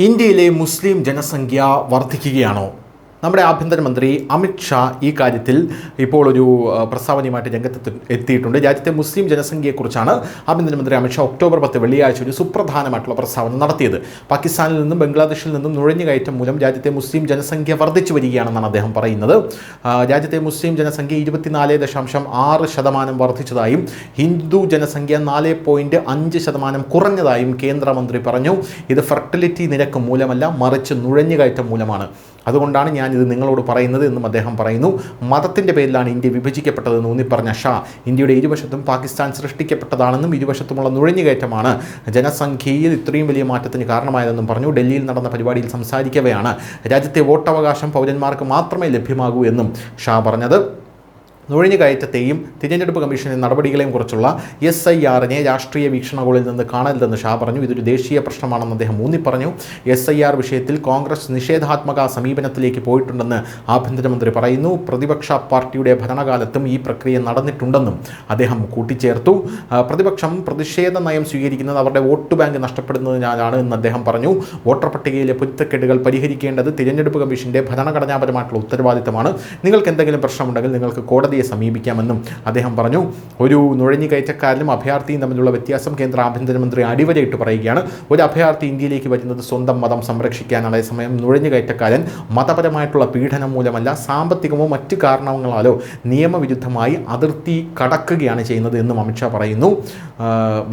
ഇന്ത്യയിലെ മുസ്ലിം ജനസംഖ്യ വർദ്ധിക്കുകയാണോ? നമ്മുടെ ആഭ്യന്തരമന്ത്രി അമിത് ഷാ ഈ കാര്യത്തിൽ ഇപ്പോൾ ഒരു പ്രസ്താവനയുമായിട്ട് രംഗത്ത് എത്തിയിട്ടുണ്ട്. രാജ്യത്തെ മുസ്ലിം ജനസംഖ്യയെക്കുറിച്ചാണ് ആഭ്യന്തരമന്ത്രി അമിത് ഷാ ഒക്ടോബർ 10 വെള്ളിയാഴ്ച ഒരു സുപ്രധാനമായിട്ടുള്ള പ്രസ്താവന നടത്തിയത്. പാകിസ്ഥാനിൽ നിന്നും ബംഗ്ലാദേശിൽ നിന്നും നുഴഞ്ഞുകയറ്റം മൂലം രാജ്യത്തെ മുസ്ലിം ജനസംഖ്യ വർദ്ധിച്ചു വരികയാണെന്നാണ് അദ്ദേഹം പറയുന്നത്. രാജ്യത്തെ മുസ്ലിം ജനസംഖ്യ 24.6% വർദ്ധിച്ചതായും ഹിന്ദു ജനസംഖ്യ 4.5% കുറഞ്ഞതായും കേന്ദ്രമന്ത്രി പറഞ്ഞു. ഇത് ഫെർട്ടിലിറ്റി നിരക്ക് മൂലമല്ല, മറിച്ച് നുഴഞ്ഞുകയറ്റം മൂലമാണ്. അതുകൊണ്ടാണ് ഞാനിത് നിങ്ങളോട് പറയുന്നത് എന്നും അദ്ദേഹം പറയുന്നു. മതത്തിൻ്റെ പേരിലാണ് ഇന്ത്യ വിഭജിക്കപ്പെട്ടതെന്ന് ഊന്നിപ്പറഞ്ഞ ഷാ ഇന്ത്യയുടെ ഇരുവശത്തും പാകിസ്ഥാൻ സൃഷ്ടിക്കപ്പെട്ടതാണെന്നും ഇരുവശത്തുമുള്ള നുഴഞ്ഞുകയറ്റമാണ് ജനസംഖ്യയിൽ ഇത്രയും വലിയ മാറ്റത്തിന് കാരണമായതെന്നും പറഞ്ഞു. ഡൽഹിയിൽ നടന്ന പരിപാടിയിൽ സംസാരിക്കവെയാണ് രാജ്യത്തെ വോട്ടവകാശം പൗരന്മാർക്ക് മാത്രമേ ലഭ്യമാകൂ എന്നും ഷാ പറഞ്ഞത്. നുഴഞ്ഞുകയറ്റത്തെയും തിരഞ്ഞെടുപ്പ് കമ്മീഷന്റെ നടപടികളെയും കുറിച്ചുള്ള SIRനെ രാഷ്ട്രീയ വീക്ഷണകോണിൽ നിന്ന് കാണരുതെന്ന് ഷാ പറഞ്ഞു. ഇതൊരു ദേശീയ പ്രശ്നമാണെന്ന് അദ്ദേഹം ഊന്നിപ്പറഞ്ഞു. SIR വിഷയത്തിൽ കോൺഗ്രസ് നിഷേധാത്മക സമീപനത്തിലേക്ക് പോയിട്ടുണ്ടെന്ന് ആഭ്യന്തരമന്ത്രി പറയുന്നു. പ്രതിപക്ഷ പാർട്ടിയുടെ ഭരണകാലത്തും ഈ പ്രക്രിയ നടന്നിട്ടുണ്ടെന്നും അദ്ദേഹം കൂട്ടിച്ചേർത്തു. പ്രതിപക്ഷം പ്രതിഷേധ നയം സ്വീകരിക്കുന്നത് അവരുടെ വോട്ട് ബാങ്ക് നഷ്ടപ്പെടുന്നതിനാലാണ് എന്ന് അദ്ദേഹം പറഞ്ഞു. വോട്ടർ പട്ടികയിലെ പൊരുത്തക്കേടുകൾ പരിഹരിക്കേണ്ടത് തിരഞ്ഞെടുപ്പ് കമ്മീഷന്റെ ഭരണഘടനാപരമായിട്ടുള്ള ഉത്തരവാദിത്തമാണ്. നിങ്ങൾക്ക് എന്തെങ്കിലും പ്രശ്നമുണ്ടെങ്കിൽ നിങ്ങൾക്ക് കോടതി സമീപിക്കാമെന്നും അദ്ദേഹം പറഞ്ഞു. ഒരു നുഴഞ്ഞുകയറ്റക്കാരനും അഭയാർത്ഥിയും തമ്മിലുള്ള വ്യത്യാസം കേന്ദ്ര ആഭ്യന്തരമന്ത്രി അടിവരയിട്ട് പറയുകയാണ്. ഒരു അഭയാർത്ഥി ഇന്ത്യയിലേക്ക് വരുന്നത് സ്വന്തം മതം സംരക്ഷിക്കാനാണ്. അതേസമയം നുഴഞ്ഞുകയറ്റക്കാരൻ മതപരമായിട്ടുള്ള പീഡനം മൂലമല്ല, സാമ്പത്തികമോ മറ്റു കാരണങ്ങളാലോ നിയമവിരുദ്ധമായി അതിർത്തി കടക്കുകയാണ് ചെയ്യുന്നത് എന്നും അമിത്ഷാ പറയുന്നു.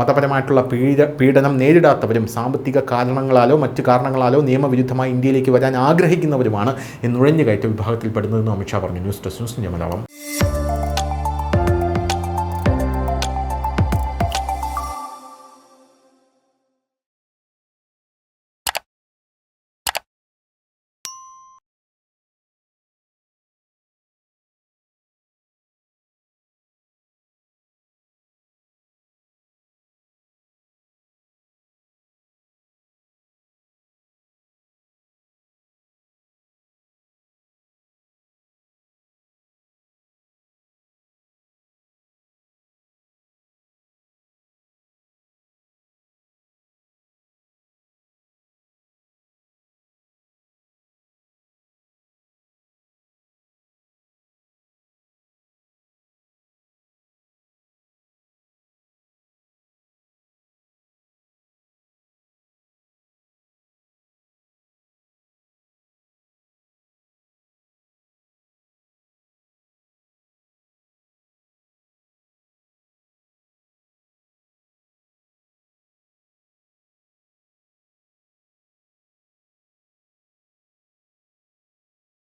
മതപരമായിട്ടുള്ള പീഡനം നേരിടാത്തവരും സാമ്പത്തിക കാരണങ്ങളാലോ മറ്റു കാരണങ്ങളാലോ നിയമവിരുദ്ധമായി ഇന്ത്യയിലേക്ക് വരാൻ ആഗ്രഹിക്കുന്നവരുമാണ് ഈ നുഴഞ്ഞുകയറ്റ വിഭാഗത്തിൽപ്പെടുന്നതെന്നും അമിത്ഷാ പറഞ്ഞു. News desk news India Malayalam.